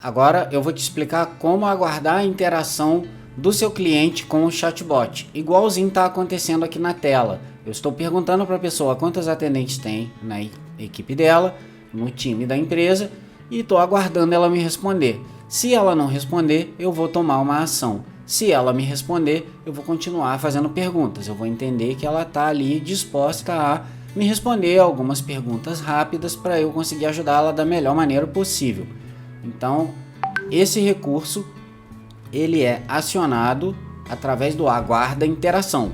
Agora eu vou te explicar como aguardar a interação do seu cliente com o chatbot. Igualzinho está acontecendo aqui na tela. Eu estou perguntando para a pessoa quantos atendentes tem na equipe dela, no time da empresa, e estou aguardando ela me responder. Se ela não responder, eu vou tomar uma ação. Se ela me responder, eu vou continuar fazendo perguntas. Eu vou entender que ela está ali disposta a me responder algumas perguntas rápidas para eu conseguir ajudá-la da melhor maneira possível. Então, esse recurso ele é acionado através do aguarda interação.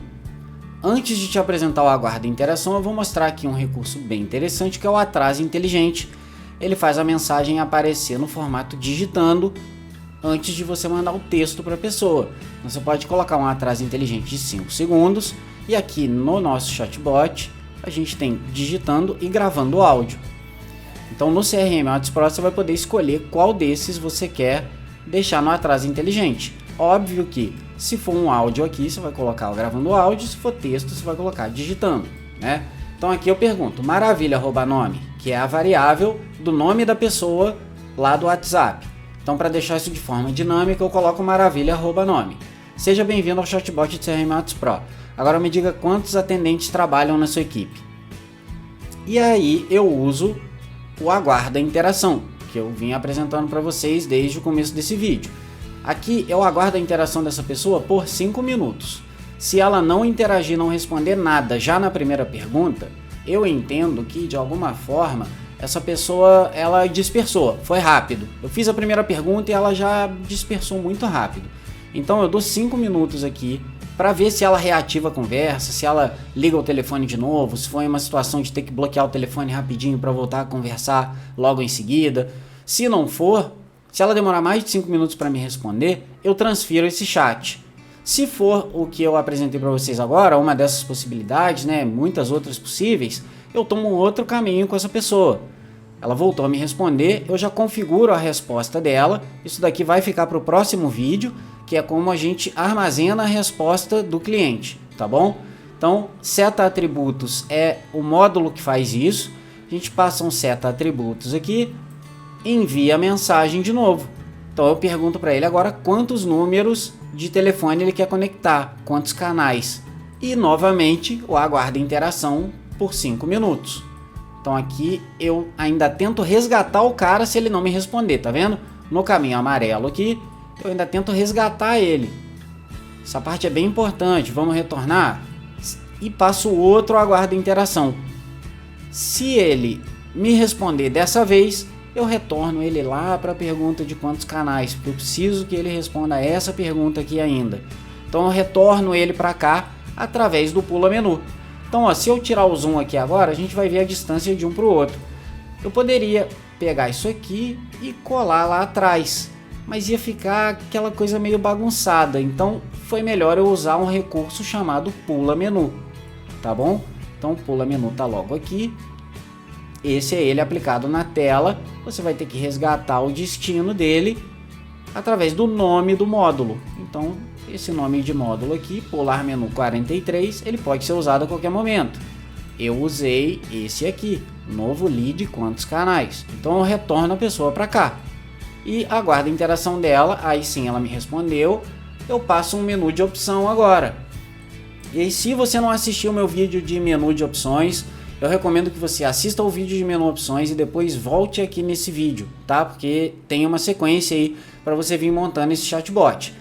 Antes de te apresentar o aguarda interação, eu vou mostrar aqui um recurso bem interessante que é o atraso inteligente. Ele faz a mensagem aparecer no formato digitando antes de você mandar o texto para a pessoa. Você pode colocar um atraso inteligente de 5 segundos e aqui no nosso chatbot a gente tem digitando e gravando o áudio. Então no CRM Audios Pro você vai poder escolher qual desses você quer deixar no atraso inteligente. Óbvio que se for um áudio aqui, você vai colocar o gravando áudio, se for texto, você vai colocar digitando, né? Então aqui eu pergunto, maravilha, @nome, que é a variável do nome da pessoa lá do WhatsApp. Então para deixar isso de forma dinâmica, eu coloco maravilha, @nome. Seja bem-vindo ao chatbot de CRM Audios Pro. Agora me diga quantos atendentes trabalham na sua equipe. E aí eu uso o aguarda interação, que eu vim apresentando para vocês desde o começo desse vídeo. Aqui eu aguardo a interação dessa pessoa por 5 minutos. Se ela não interagir, não responder nada já na primeira pergunta, eu entendo que de alguma forma essa pessoa ela dispersou, foi rápido. Eu fiz a primeira pergunta e ela já dispersou muito rápido. Então eu dou 5 minutos aqui para ver se ela reativa a conversa, se ela liga o telefone de novo, se foi uma situação de ter que bloquear o telefone rapidinho para voltar a conversar logo em seguida. Se não for, se ela demorar mais de 5 minutos para me responder, eu transfiro esse chat. Se for o que eu apresentei para vocês agora, uma dessas possibilidades, né, muitas outras possíveis, eu tomo um outro caminho com essa pessoa. Ela voltou a me responder, eu já configuro a resposta dela. Isso daqui vai ficar para o próximo vídeo, que é como a gente armazena a resposta do cliente, tá bom? Então, seta atributos é o módulo que faz isso. A gente passa um seta atributos aqui, envia a mensagem de novo. Então eu pergunto para ele agora quantos números de telefone ele quer conectar, quantos canais. E novamente o aguarda interação por 5 minutos. Então aqui eu ainda tento resgatar o cara se ele não me responder, tá vendo? No caminho amarelo aqui, eu ainda tento resgatar ele. Essa parte é bem importante. Vamos retornar e passo o outro aguarda interação. Se ele me responder dessa vez, eu retorno ele lá para a pergunta de quantos canais, porque eu preciso que ele responda essa pergunta aqui ainda. Então eu retorno ele para cá através do pula menu. Então ó, se eu tirar o zoom aqui agora, a gente vai ver a distância de um para o outro. Eu poderia pegar isso aqui e colar lá atrás, mas ia ficar aquela coisa meio bagunçada. Então foi melhor eu usar um recurso chamado pula menu, tá bom? Então o pula menu tá logo aqui. Esse é ele aplicado na tela. Você vai ter que resgatar o destino dele através do nome do módulo. Então esse nome de módulo aqui, pular menu 43, ele pode ser usado a qualquer momento. Eu usei esse aqui, novo lead quantos canais. Então eu retorno a pessoa para cá e aguardo a interação dela. Aí sim ela me respondeu. Eu passo um menu de opção agora. E se você não assistiu o meu vídeo de menu de opções, eu recomendo que você assista o vídeo de menu opções e depois volte aqui nesse vídeo, tá? Porque tem uma sequência aí para você vir montando esse chatbot.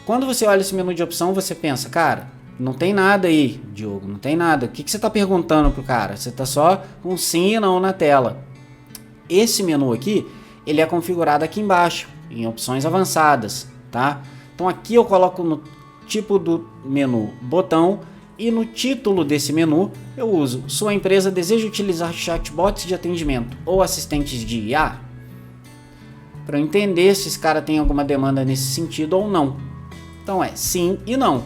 Quando você olha esse menu de opção, você pensa, cara, não tem nada aí, Diogo, não tem nada. O que você está perguntando pro cara? Você está só com sim e não na tela. Esse menu aqui, ele é configurado aqui embaixo, em opções avançadas, tá? Então aqui eu coloco no tipo do menu botão e no título desse menu eu uso sua empresa deseja utilizar chatbots de atendimento ou assistentes de IA? Para eu entender se esse cara tem alguma demanda nesse sentido ou não. Então é sim e não.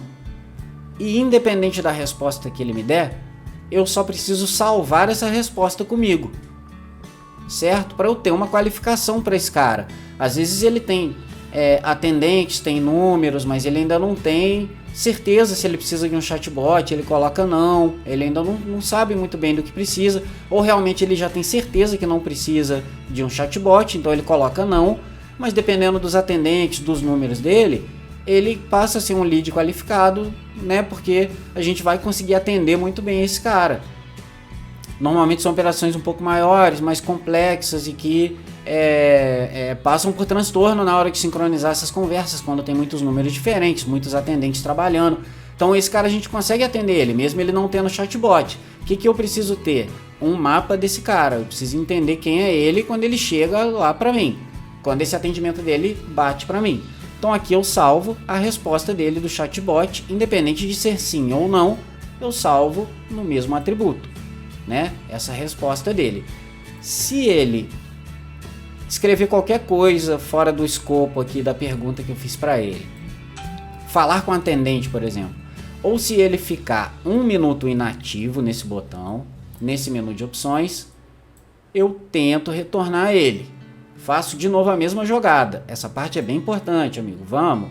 E independente da resposta que ele me der, eu só preciso salvar essa resposta comigo, certo? Para eu ter uma qualificação para esse cara. Às vezes ele tem atendentes, tem números, mas ele ainda não tem certeza se ele precisa de um chatbot, ele coloca não, ele ainda não sabe muito bem do que precisa, ou realmente ele já tem certeza que não precisa de um chatbot, então ele coloca não, mas dependendo dos atendentes, dos números dele, ele passa a ser um lead qualificado, né? Porque a gente vai conseguir atender muito bem esse cara. Normalmente são operações um pouco maiores, mais complexas e que passam por transtorno na hora de sincronizar essas conversas, quando tem muitos números diferentes, muitos atendentes trabalhando. Então esse cara a gente consegue atender ele, mesmo ele não tendo chatbot. O que eu preciso ter? Um mapa desse cara, eu preciso entender quem é ele quando ele chega lá para mim, quando esse atendimento dele bate para mim. Então aqui eu salvo a resposta dele do chatbot, independente de ser sim ou não, eu salvo no mesmo atributo, né? Essa resposta dele. Se ele escrever qualquer coisa fora do escopo aqui da pergunta que eu fiz para ele, falar com o atendente, por exemplo, ou se ele ficar 1 minuto inativo nesse botão, nesse menu de opções, eu tento retornar ele. Faço de novo a mesma jogada. Essa parte é bem importante, amigo. Vamos,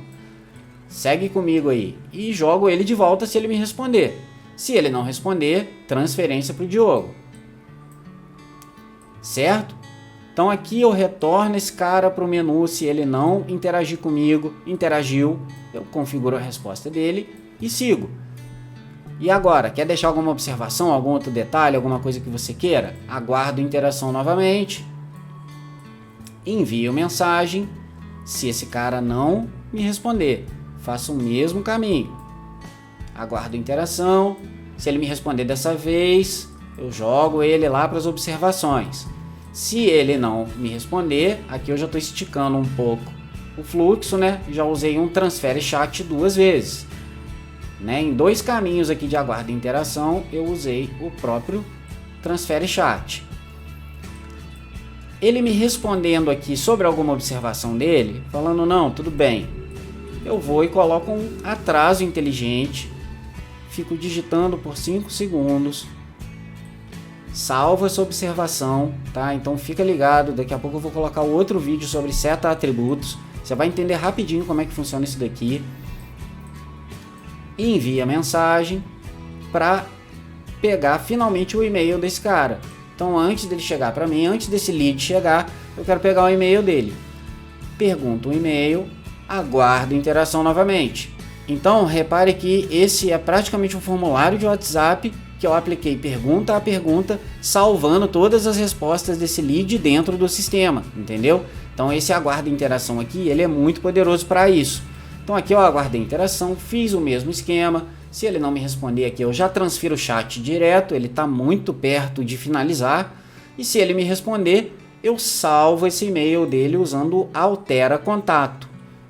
segue comigo aí. E jogo ele de volta se ele me responder. Se ele não responder, transferência para o Diogo. Certo? Então aqui eu retorno esse cara para o menu. Se ele não interagir comigo, interagiu, eu configuro a resposta dele e sigo. E agora, quer deixar alguma observação, algum outro detalhe, alguma coisa que você queira? Aguardo interação novamente. Envio mensagem. Se esse cara não me responder, faço o mesmo caminho. Aguardo interação. Se ele me responder dessa vez, eu jogo ele lá para as observações. Se ele não me responder, aqui eu já estou esticando um pouco o fluxo, né? Já usei um transfere chat 2 vezes. Né? Em 2 caminhos aqui de aguardo e interação, eu usei o próprio transfere chat. Ele me respondendo aqui sobre alguma observação dele, falando não, tudo bem, eu vou e coloco um atraso inteligente, fico digitando por 5 segundos, salvo essa observação, tá? Então fica ligado, daqui a pouco eu vou colocar outro vídeo sobre seta atributos, você vai entender rapidinho como é que funciona isso daqui. E envia a mensagem para pegar finalmente o e-mail desse cara. Então antes dele chegar para mim, antes desse lead chegar, eu quero pegar o e-mail dele. Pergunto o e-mail, aguardo interação novamente. Então repare que esse é praticamente um formulário de WhatsApp que eu apliquei pergunta a pergunta, salvando todas as respostas desse lead dentro do sistema, entendeu? Então esse aguardo interação aqui, ele é muito poderoso para isso. Então aqui eu aguardei a interação, fiz o mesmo esquema. Se ele não me responder aqui, eu já transfiro o chat direto, ele está muito perto de finalizar. E se ele me responder, eu salvo esse e-mail dele usando altera contato.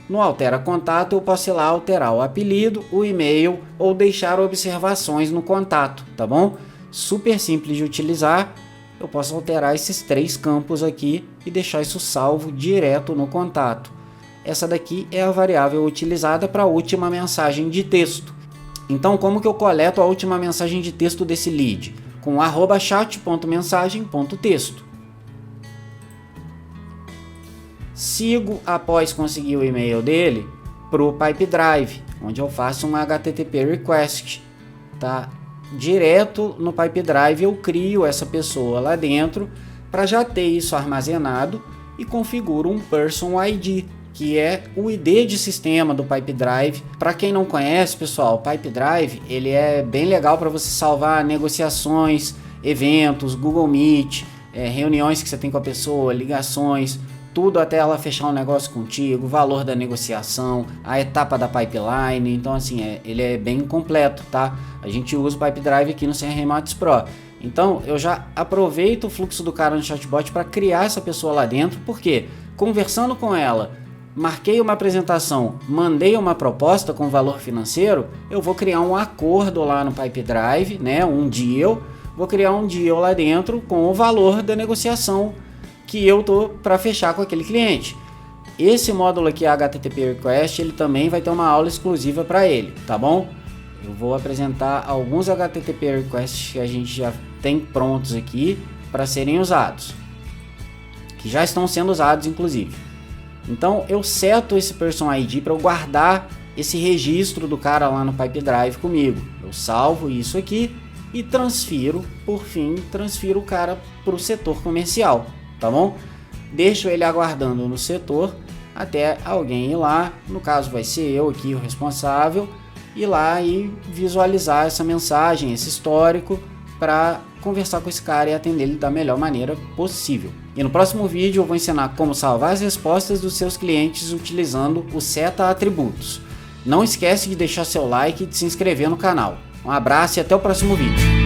No altera contato eu posso ir lá alterar o apelido, o e-mail ou deixar observações no contato, tá bom? Super simples de utilizar. Eu posso alterar esses 3 campos aqui e deixar isso salvo direto no contato. Essa daqui é a variável utilizada para a última mensagem de texto. Então, como que eu coleto a última mensagem de texto desse lead? Com @chat.mensagem.texto. Sigo após conseguir o e-mail dele para o Pipedrive, onde eu faço um HTTP request, tá? Direto no Pipedrive eu crio essa pessoa lá dentro para já ter isso armazenado e configuro um Person ID, que é o ID de sistema do Pipedrive. Para quem não conhece, pessoal, o Pipedrive ele é bem legal para você salvar negociações, eventos, Google Meet, reuniões que você tem com a pessoa, ligações, tudo até ela fechar um negócio contigo, o valor da negociação, a etapa da pipeline. Então assim, ele é bem completo, tá? A gente usa o Pipedrive aqui no CRM Matrix Pro. Então eu já aproveito o fluxo do cara no chatbot para criar essa pessoa lá dentro, porque conversando com ela, marquei uma apresentação, mandei uma proposta com valor financeiro, eu vou criar um acordo lá no Pipedrive, né, um deal, vou criar um deal lá dentro com o valor da negociação que eu tô para fechar com aquele cliente. Esse módulo aqui, HTTP Request, ele também vai ter uma aula exclusiva para ele, tá bom? Eu vou apresentar alguns HTTP Requests que a gente já tem prontos aqui para serem usados, que já estão sendo usados inclusive. Então eu seto esse Person ID para eu guardar esse registro do cara lá no Pipedrive comigo. Eu salvo isso aqui e transfiro, por fim, transfiro o cara para o setor comercial, tá bom? deixo ele aguardando no setor até alguém ir lá, no caso vai ser eu aqui o responsável, ir lá e visualizar essa mensagem, esse histórico, para conversar com esse cara e atender ele da melhor maneira possível. E no próximo vídeo eu vou ensinar como salvar as respostas dos seus clientes utilizando o Seta Atributos. Não esquece de deixar seu like e de se inscrever no canal. Um abraço e até o próximo vídeo.